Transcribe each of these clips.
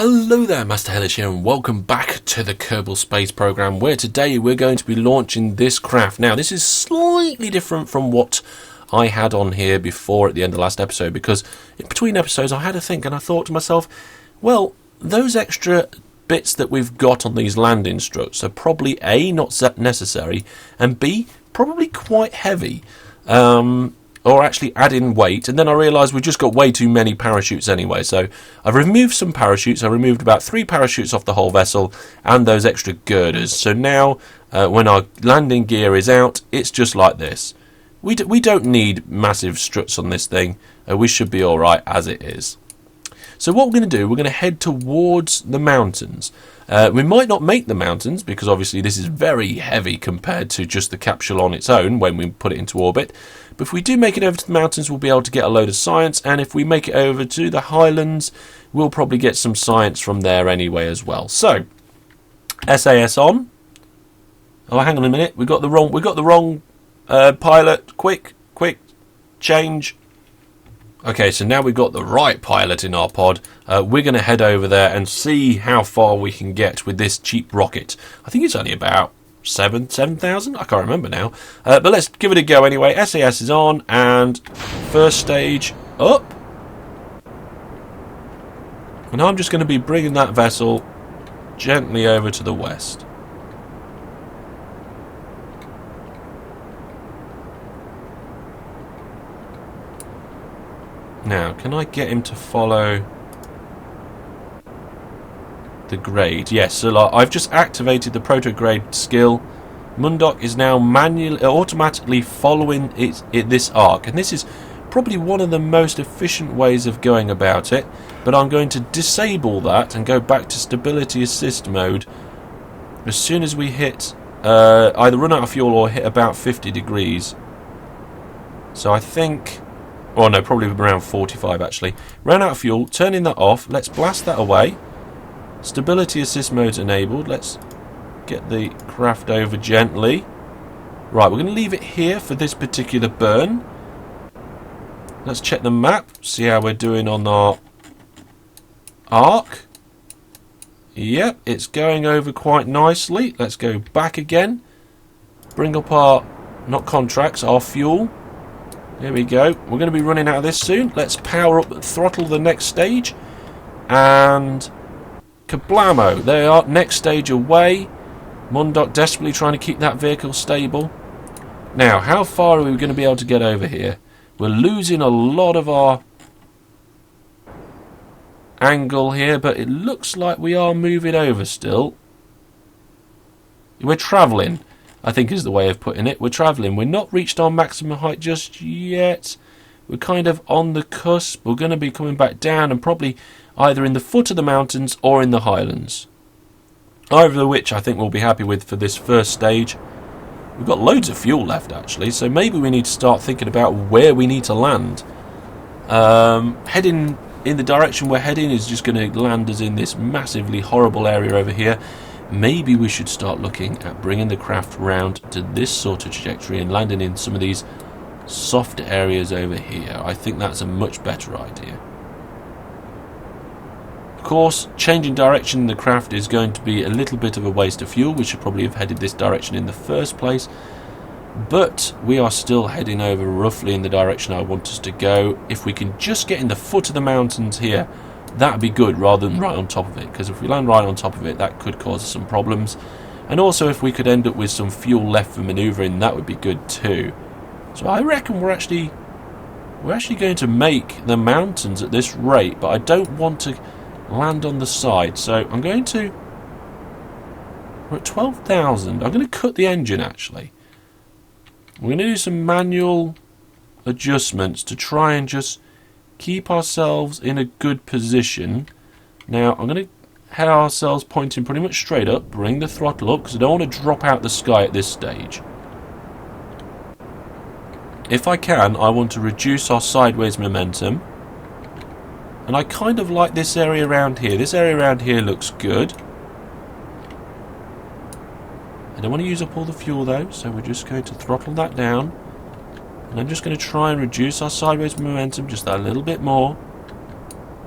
Hello there, Master Hellish here, and welcome back to the Kerbal space program, where today we're going to be launching this craft. Now, this is slightly different from what I had on here before at the end of the last episode, because in between episodes I had to think, and I thought to myself, well, those extra bits that we've got on these landing struts are probably A, not necessary, and B, probably quite heavy. Or actually add in weight, and then I realised we've just got way too many parachutes anyway, so I've removed some parachutes. I removed about 3 parachutes off the whole vessel and those extra girders, so now when our landing gear is out, it's just like this. We don't need massive struts on this thing. We should be alright as it is. So what we're going to do, we're going to head towards the mountains. We might not make the mountains, because obviously this is very heavy compared to just the capsule on its own when we put it into orbit. But if we do make it over to the mountains, we'll be able to get a load of science, and if we make it over to the highlands, we'll probably get some science from there anyway as well. So, SAS on. Oh, hang on a minute. We got the wrong pilot. Quick, change. Okay, so now we've got the right pilot in our pod. We're going to head over there and see how far we can get with this cheap rocket. I think it's only about 7,000? I can't remember now. But let's give it a go anyway. SAS is on, and first stage up. And I'm just going to be bringing that vessel gently over to the west. Now, can I get him to follow the grade? Yes, so I've just activated the proto-grade skill. Mundok is now automatically following this arc, and this is probably one of the most efficient ways of going about it, but I'm going to disable that and go back to stability assist mode as soon as we hit either run out of fuel or hit about 50 degrees. So I think... oh no, probably around 45 actually. Ran out of fuel, turning that off. Let's blast that away. Stability assist mode's enabled. Let's get the craft over gently. Right, we're going to leave it here for this particular burn. Let's check the map, see how we're doing on our arc. Yep, it's going over quite nicely. Let's go back again. Bring up our, not contracts, our fuel. There we go. We're going to be running out of this soon. Let's power up, throttle the next stage. And kablamo. They are next stage away. Mundok desperately trying to keep that vehicle stable. Now, how far are we going to be able to get over here? We're losing a lot of our angle here, but it looks like we are moving over still. We're travelling, I think is the way of putting it. We're travelling. We're not reached our maximum height just yet. We're kind of on the cusp. We're going to be coming back down and probably either in the foot of the mountains or in the highlands. Either of which I think we'll be happy with for this first stage. We've got loads of fuel left actually, so maybe we need to start thinking about where we need to land. Heading in the direction we're heading is just going to land us in this massively horrible area over here. Maybe we should start looking at bringing the craft round to this sort of trajectory and landing in some of these soft areas over here. I think that's a much better idea. Of course, changing direction in the craft is going to be a little bit of a waste of fuel. We should probably have headed this direction in the first place. But we are still heading over roughly in the direction I want us to go. If we can just get in the foot of the mountains here, that would be good rather than right on top of it, because if we land right on top of it, that could cause us some problems. And also if we could end up with some fuel left for manoeuvring, that would be good too. So I reckon we're actually going to make the mountains at this rate, but I don't want to land on the side, so I'm going to... we're at 12,000. I'm going to cut the engine actually. We're going to do some manual adjustments to try and just keep ourselves in a good position. Now I'm going to have ourselves pointing pretty much straight up, bring the throttle up because I don't want to drop out the sky at this stage. If I can, I want to reduce our sideways momentum, and I kind of like this area around here. This area around here looks good. I don't want to use up all the fuel though, so we're just going to throttle that down. And I'm just going to try and reduce our sideways momentum just a little bit more.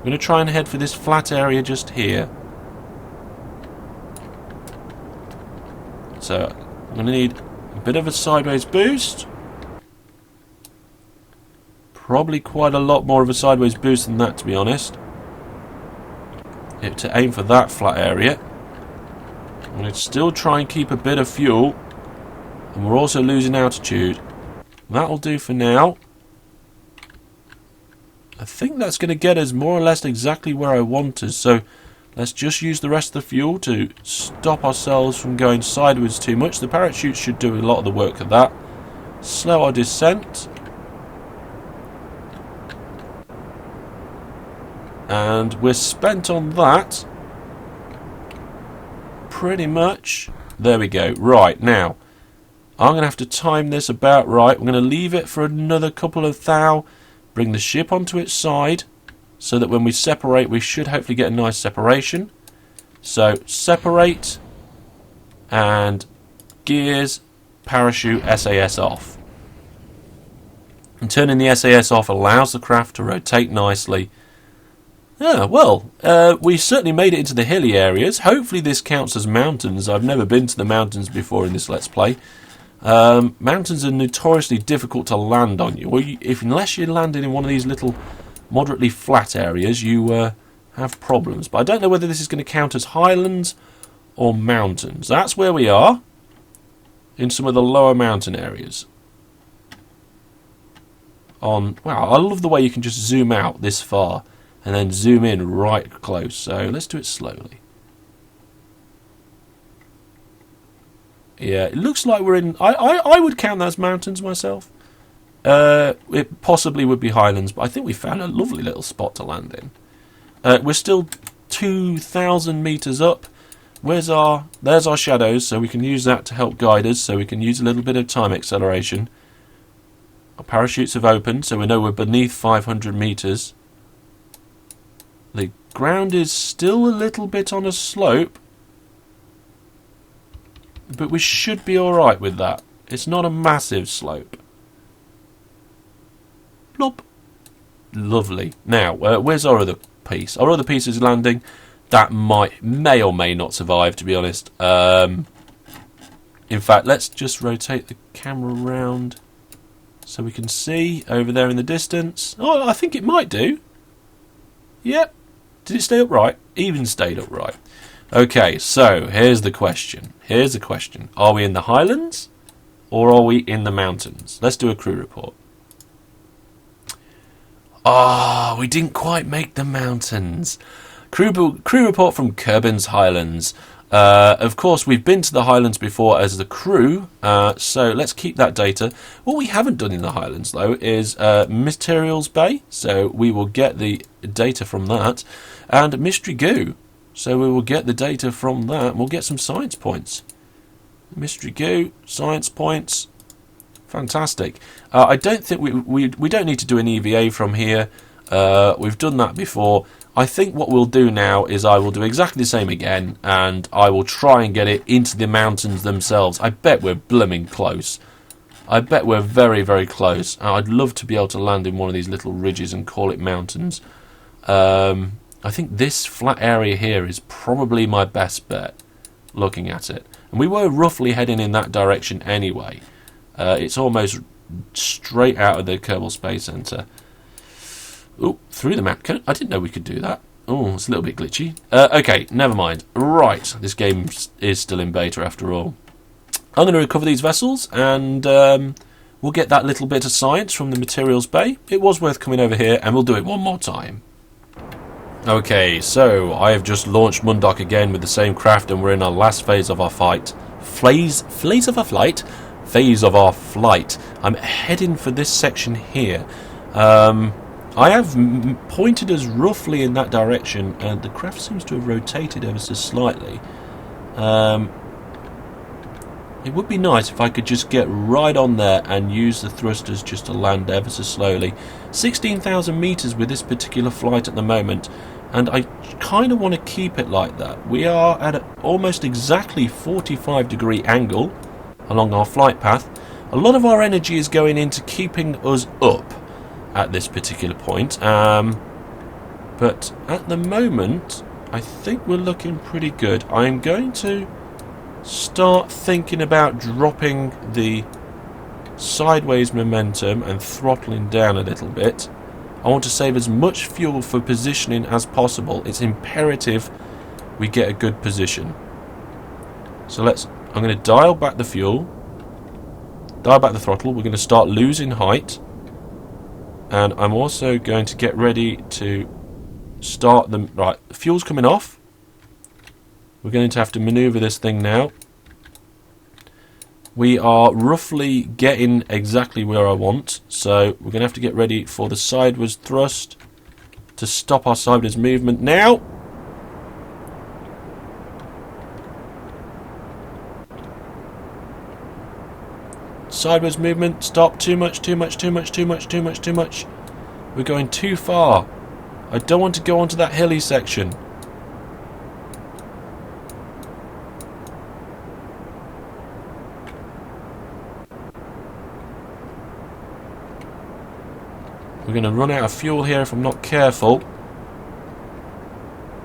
I'm going to try and head for this flat area just here. So I'm going to need a bit of a sideways boost. Probably quite a lot more of a sideways boost than that, to be honest. To aim for that flat area. I'm going to still try and keep a bit of fuel. And we're also losing altitude. That'll do for now. I think that's going to get us more or less exactly where I want us. So let's just use the rest of the fuel to stop ourselves from going sideways too much. The parachute should do a lot of the work of that. Slow our descent. And we're spent on that. Pretty much. There we go. Right, now I'm going to have to time this about right. We're going to leave it for another couple of thou. Bring the ship onto its side so that when we separate we should hopefully get a nice separation. So separate and gears, parachute, SAS off. And turning the SAS off allows the craft to rotate nicely. Yeah, well, we certainly made it into the hilly areas. Hopefully this counts as mountains. I've never been to the mountains before in this Let's Play. Mountains are notoriously difficult to land on you. Unless you're landing in one of these little moderately flat areas, you have problems. But I don't know whether this is going to count as highlands or mountains. That's where we are, in some of the lower mountain areas. Wow, I love the way you can just zoom out this far and then zoom in right close. So let's do it slowly. Yeah, it looks like we're in... I would count that as mountains myself. It possibly would be highlands, but I think we found a lovely little spot to land in. We're still 2,000 metres up. There's our shadows, so we can use that to help guide us, so we can use a little bit of time acceleration. Our parachutes have opened, so we know we're beneath 500 metres. The ground is still a little bit on a slope, but we should be alright with that. It's not a massive slope. Plop. Lovely. Now, where's our other piece? Our other piece is landing. That may or may not survive, to be honest. In fact, let's just rotate the camera around so we can see over there in the distance. Oh, I think it might do. Yep. Did it stay upright? Even stayed upright. Okay, so here's the question. Are we in the highlands or are we in the mountains? Let's do a crew report. Ah, we didn't quite make the mountains. Crew report from Kerbin's Highlands. Of course, we've been to the Highlands before as the crew, so let's keep that data. What we haven't done in the Highlands, though, is Materials Bay, so we will get the data from that, and Mystery Goo, so we will get the data from that, and we'll get some science points. Mystery Goo, science points, fantastic. I don't think we don't need to do an EVA from here. We've done that before. I think what we'll do now is I will do exactly the same again, and I will try and get it into the mountains themselves. I bet we're blooming close. I bet we're very, very close. I'd love to be able to land in one of these little ridges and call it mountains. I think this flat area here is probably my best bet, looking at it. And we were roughly heading in that direction anyway. It's almost straight out of the Kerbal Space Center. Oh, through the map. I didn't know we could do that. Oh, it's a little bit glitchy. Okay, never mind. Right, this game is still in beta after all. I'm going to recover these vessels, and we'll get that little bit of science from the Materials Bay. It was worth coming over here, and we'll do it one more time. Okay, so I have just launched Mundok again with the same craft, and we're in our last phase of our fight. Phase of our flight. I'm heading for this section here. I have pointed us roughly in that direction, and the craft seems to have rotated ever so slightly. It would be nice if I could just get right on there and use the thrusters just to land ever so slowly. 16,000 metres with this particular flight at the moment, and I kind of want to keep it like that. We are at an almost exactly 45-degree angle along our flight path. A lot of our energy is going into keeping us up at this particular point, but But at the moment, I think we're looking pretty good. I'm going to start thinking about dropping the sideways momentum and throttling down a little bit. I want to save as much fuel for positioning as possible. It's imperative we get a good position. So I'm going to dial back the fuel, dial back the throttle. We're going to start losing height, and I'm also going to get ready to start them. Right, the fuel's coming off. We're going to have to maneuver this thing now. We are roughly getting exactly where I want, so we're going to have to get ready for the sideways thrust to stop our sideways movement now. Sideways movement, stop. Too much, too much, too much, too much, too much, too much. We're going too far. I don't want to go onto that hilly section. We're going to run out of fuel here if I'm not careful.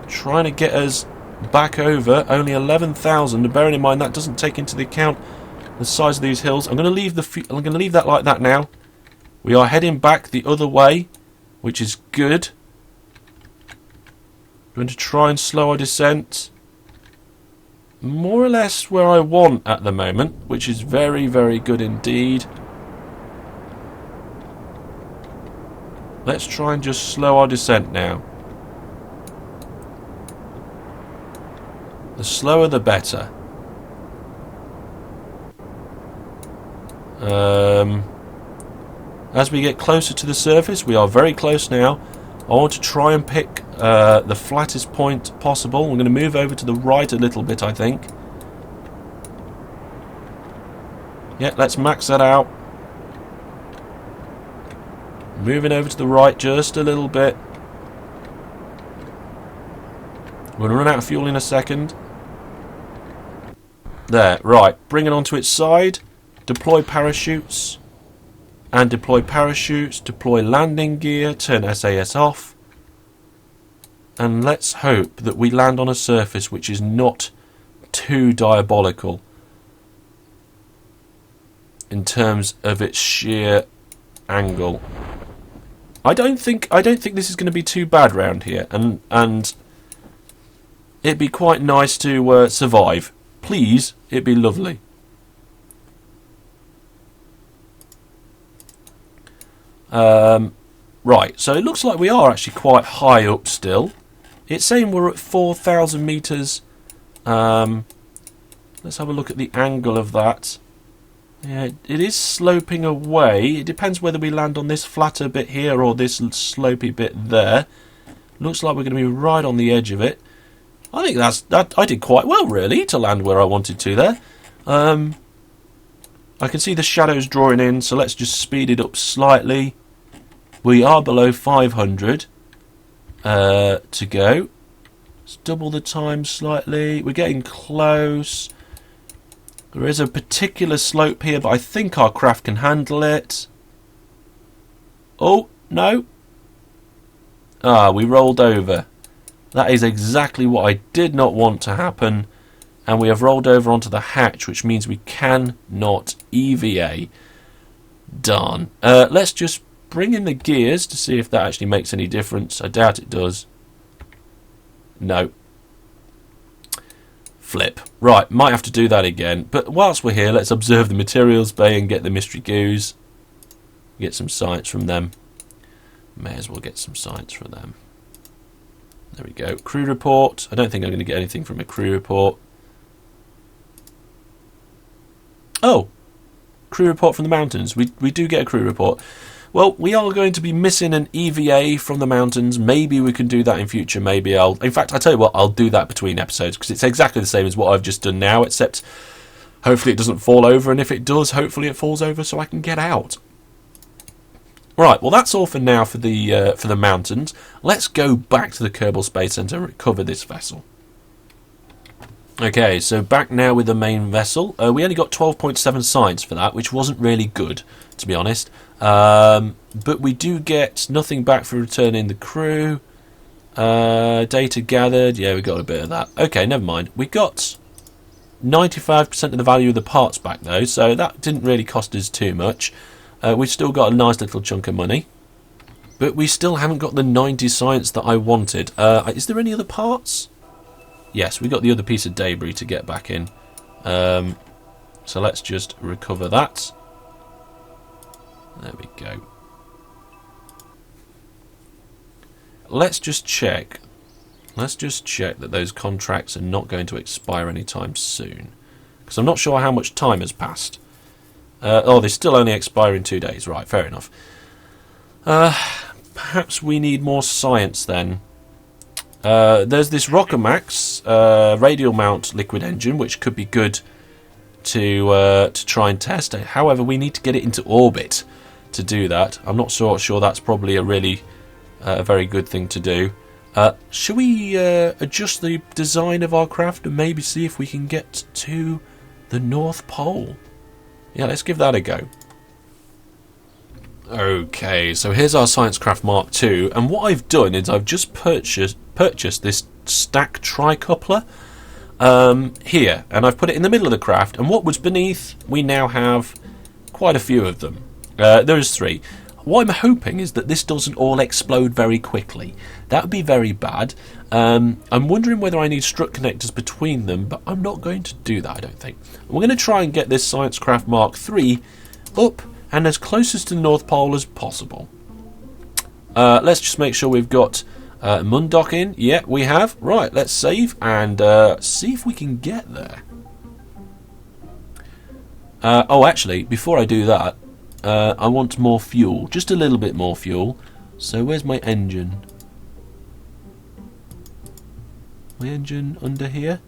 Trying to get us back over. Only 11,000. Bearing in mind that doesn't take into the account the size of these hills. I'm going to leave that like that now. We are heading back the other way, which is good. I'm going to try and slow our descent. More or less where I want at the moment, which is very, very good indeed. Let's try and just slow our descent now. The slower the better. As we get closer to the surface, we are very close now. I want to try and pick the flattest point possible. I'm going to move over to the right a little bit, I think. Yeah, let's max that out. Moving over to the right just a little bit. We're going to run out of fuel in a second. There, right. Bring it onto its side. Deploy parachutes. And deploy parachutes. Deploy landing gear. Turn SAS off. And let's hope that we land on a surface which is not too diabolical in terms of its sheer angle. I don't think this is going to be too bad round here, and it'd be quite nice to survive. Please, it'd be lovely. Right, so it looks like we are actually quite high up still. It's saying we're at 4,000 meters. Let's have a look at the angle of that. Yeah, it is sloping away. It depends whether we land on this flatter bit here or this slopey bit there. Looks like we're going to be right on the edge of it. I think I did quite well, really, to land where I wanted to there. I can see the shadows drawing in, so let's just speed it up slightly. We are below 500 to go. Let's double the time slightly. We're getting close. There is a particular slope here, but I think our craft can handle it. Oh, no. Ah, we rolled over. That is exactly what I did not want to happen. And we have rolled over onto the hatch, which means we cannot EVA. Darn. Let's just bring in the gears to see if that actually makes any difference. I doubt it does. No. Flip. Right, might have to do that again. But whilst we're here, let's observe the materials bay and get the mystery goos. Get some science from them. May as well get some science from them. There we go. Crew report. I don't think I'm going to get anything from a crew report. Oh! Crew report from the mountains. We do get a crew report. Well, we are going to be missing an EVA from the mountains. Maybe we can do that in future. Maybe in fact, I tell you what, I'll do that between episodes because it's exactly the same as what I've just done now, except hopefully it doesn't fall over, and if it does, hopefully it falls over so I can get out. Right, well that's all for now for the mountains. Let's go back to the Kerbal Space Center and recover this vessel. Okay, so back now with the main vessel. We only got 12.7 science for that, which wasn't really good, to be honest. But we do get nothing back for returning the crew. Data gathered. Yeah, we got a bit of that. Okay, never mind. We got 95% of the value of the parts back, though, so that didn't really cost us too much. We've still got a nice little chunk of money. But we still haven't got the 90 science that I wanted. Is there any other parts? Yes, we got the other piece of debris to get back in. So let's just recover that. There we go. Let's just check. Let's just check that those contracts are not going to expire anytime soon. Because I'm not sure how much time has passed. Oh, they still only expire in 2 days. Right, fair enough. Perhaps we need more science then. There's this Rockomax radial mount liquid engine, which could be good to try and test. However, we need to get it into orbit to do that. I'm not sure that's probably a really very good thing to do. Should we adjust the design of our craft and maybe see if we can get to the North Pole? Yeah, let's give that a go. Okay, so here's our Science Craft Mark II, and what I've done is I've just purchased this stack tricoupler here, and I've put it in the middle of the craft, and what was beneath, we now have quite a few of them. There's 3. What I'm hoping is that this doesn't all explode very quickly. That would be very bad. I'm wondering whether I need strut connectors between them, but I'm not going to do that, I don't think. We're going to try and get this Science Craft Mark III up and as closest to the North Pole as possible. Let's just make sure we've got Mundock in. Yeah, we have. Right, let's save and see if we can get there. Oh, actually, before I do that, I want more fuel. Just a little bit more fuel. So where's my engine? My engine under here?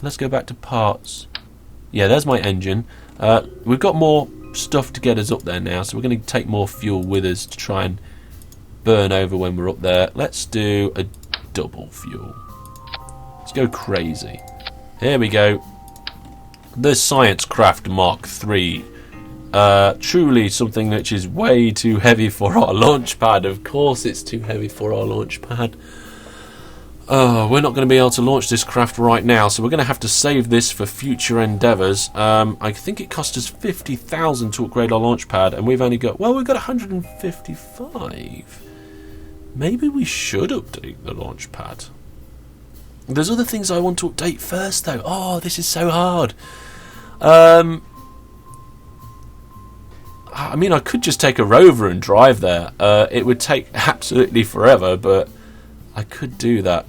Let's go back to parts. Yeah, there's my engine. We've got more stuff to get us up there now, so we're going to take more fuel with us to try and burn over when we're up there. Let's do a double fuel. Let's go crazy. Here we go. The Science Craft Mark III. Truly something which is way too heavy for our launch pad. Of course it's too heavy for our launch pad. We're not going to be able to launch this craft right now, so we're going to have to save this for future endeavours. I think it cost us 50,000 to upgrade our launch pad, and we've only got, well, we've got 155. Maybe we should update the launch pad. There's other things I want to update first, though. Oh, this is so hard. I mean, I could just take a rover and drive there. It would take absolutely forever, but I could do that.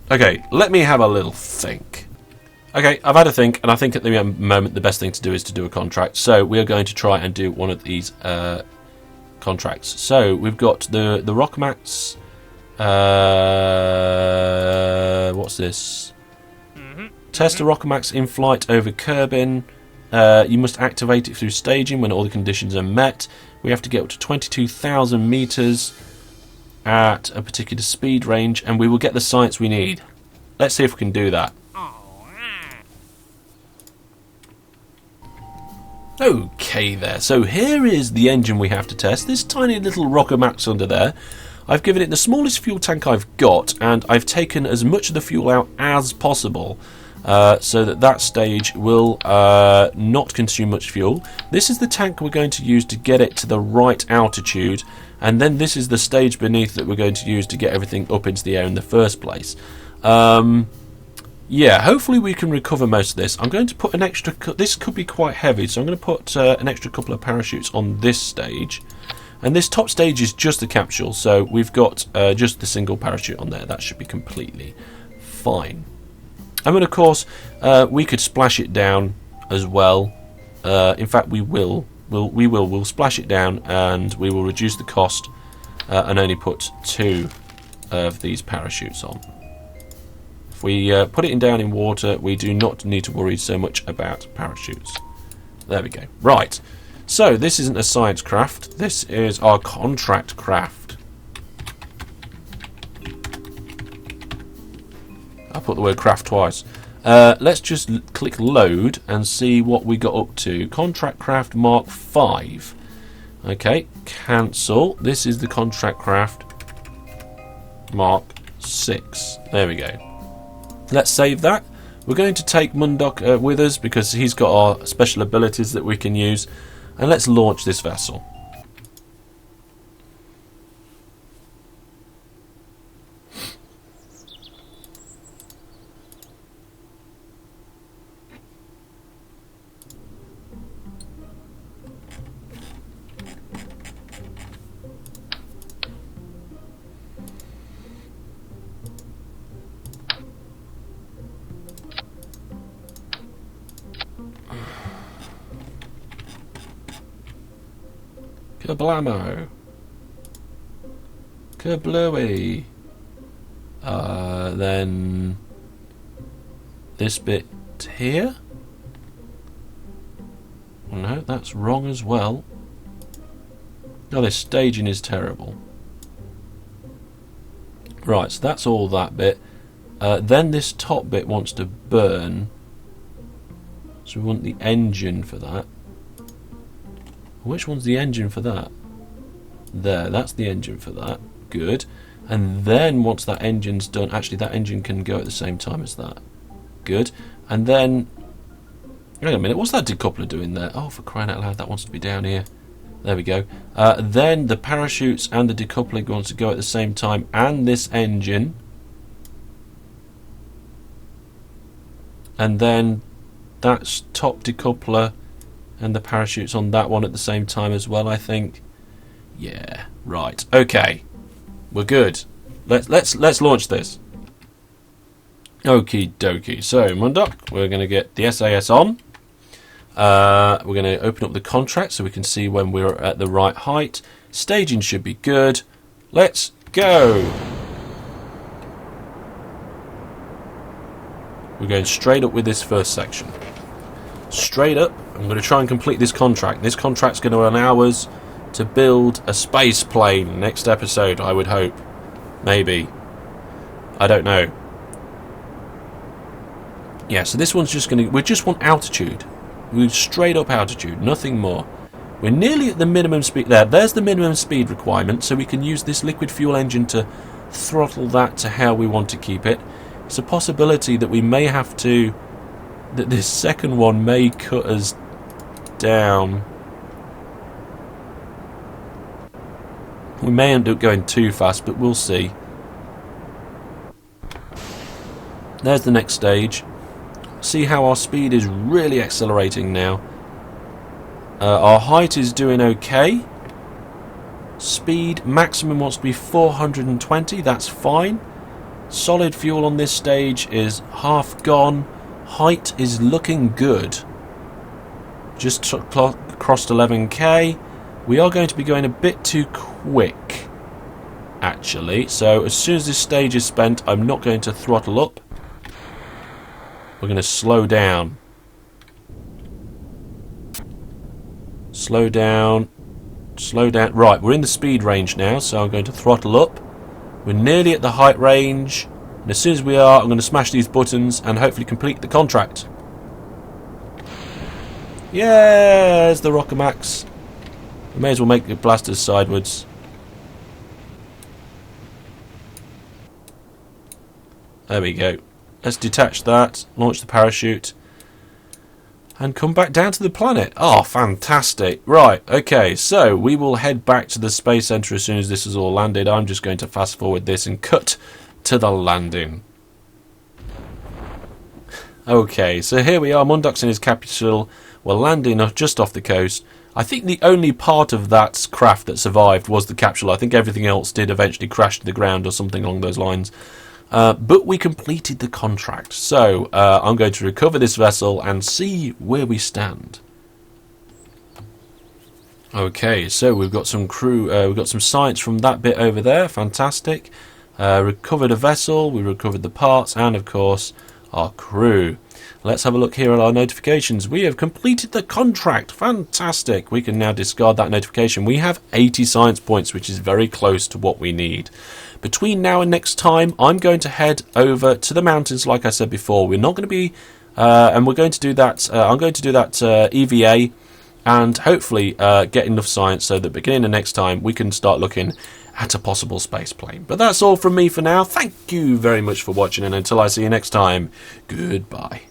Okay, let me have a little think. Okay, I've had a think, and I think at the moment the best thing to do is to do a contract. So we are going to try and do one of these contracts. So we've got the Rockmats. What's this? Test a Rockomax in flight over Kerbin. You must activate it through staging when all the conditions are met. We have to get up to 22,000 meters at a particular speed range, and we will get the science we need. Let's see if we can do that. Okay there, so here is the engine we have to test. This tiny little Rockomax under there. I've given it the smallest fuel tank I've got, and I've taken as much of the fuel out as possible. So that stage will not consume much fuel. This is the tank we're going to use to get it to the right altitude, and then this is the stage beneath that we're going to use to get everything up into the air in the first place. Yeah, hopefully we can recover most of this. I'm going to put an extra... This could be quite heavy, so I'm going to put an extra couple of parachutes on this stage. And this top stage is just the capsule, so we've got just the single parachute on there. That should be completely fine. I mean, of course, we could splash it down as well. In fact, we will. We'll splash it down, and we will reduce the cost and only put 2 of these parachutes on. If we put it down in water, we do not need to worry so much about parachutes. There we go. Right. So this isn't a science craft. This is our contract craft. I put the word craft twice. Let's just click load and see what we got up to. Contract craft Mark V. Okay, cancel. This is the contract craft. Mark 6. There we go. Let's save that. We're going to take Mundok with us because he's got our special abilities that we can use. And let's launch this vessel. Kerblamo. Kerblooey. Then this bit here. Oh, no, that's wrong as well. Oh, this staging is terrible. Right, so that's all that bit. Then this top bit wants to burn. So we want the engine for that. Which one's the engine for that? There, that's the engine for that. Good. And then once that engine's done, actually that engine can go at the same time as that. Good. And then, wait a minute, what's that decoupler doing there? Oh, for crying out loud, that wants to be down here. There we go. Then the parachutes and the decoupler wants to go at the same time, and this engine. And then that's top decoupler and the parachutes on that one at the same time as well, I think. Yeah, right. Okay. We're good. Let's launch this. Okie dokie. So, Mundok, we're going to get the SAS on. We're going to open up the contract so we can see when we're at the right height. Staging should be good. Let's go. We're going straight up with this first section. Straight up. I'm going to try and complete this contract. This contract's going to allow us to build a space plane next episode, I would hope. Maybe. I don't know. Yeah, so this one's just going to... We just want altitude. We straight up altitude, nothing more. We're nearly at the minimum speed. There's the minimum speed requirement, so we can use this liquid fuel engine to throttle that to how we want to keep it. It's a possibility that we may have to... that this second one may cut us down. We may end up going too fast, but we'll see. There's the next stage. See how our speed is really accelerating now. Our height is doing okay. Speed maximum wants to be 420. That's fine. Solid fuel on this stage is half gone. Height is looking good. Just crossed 11k. We are going to be going a bit too quick, actually. So as soon as this stage is spent, I'm not going to throttle up. We're going to slow down. Slow down. Slow down. Right, we're in the speed range now, so I'm going to throttle up. We're nearly at the height range. And as soon as we are, I'm going to smash these buttons and hopefully complete the contract. Yeah, there's the Rockamax. We may as well make the blasters sideways. There we go. Let's detach that, launch the parachute, and come back down to the planet. Oh, fantastic. Right, okay, so we will head back to the Space Center as soon as this is all landed. I'm just going to fast forward this and cut to the landing. Okay, so here we are. Mundok's in his capital. We're landing just off the coast. I think the only part of that craft that survived was the capsule. I think everything else did eventually crash to the ground or something along those lines. But we completed the contract. So I'm going to recover this vessel and see where we stand. Okay, so we've got some crew. We've got some science from that bit over there. Fantastic. Recovered a vessel. We recovered the parts and, of course, our crew. Let's have a look here at our notifications. We have completed the contract. Fantastic. We can now discard that notification. We have 80 science points, which is very close to what we need. Between now and next time, I'm going to head over to the mountains, like I said before. We're not going to be... and we're going to do that... I'm going to do that EVA and hopefully get enough science so that beginning of next time we can start looking at a possible space plane. But that's all from me for now. Thank you very much for watching, and until I see you next time, goodbye.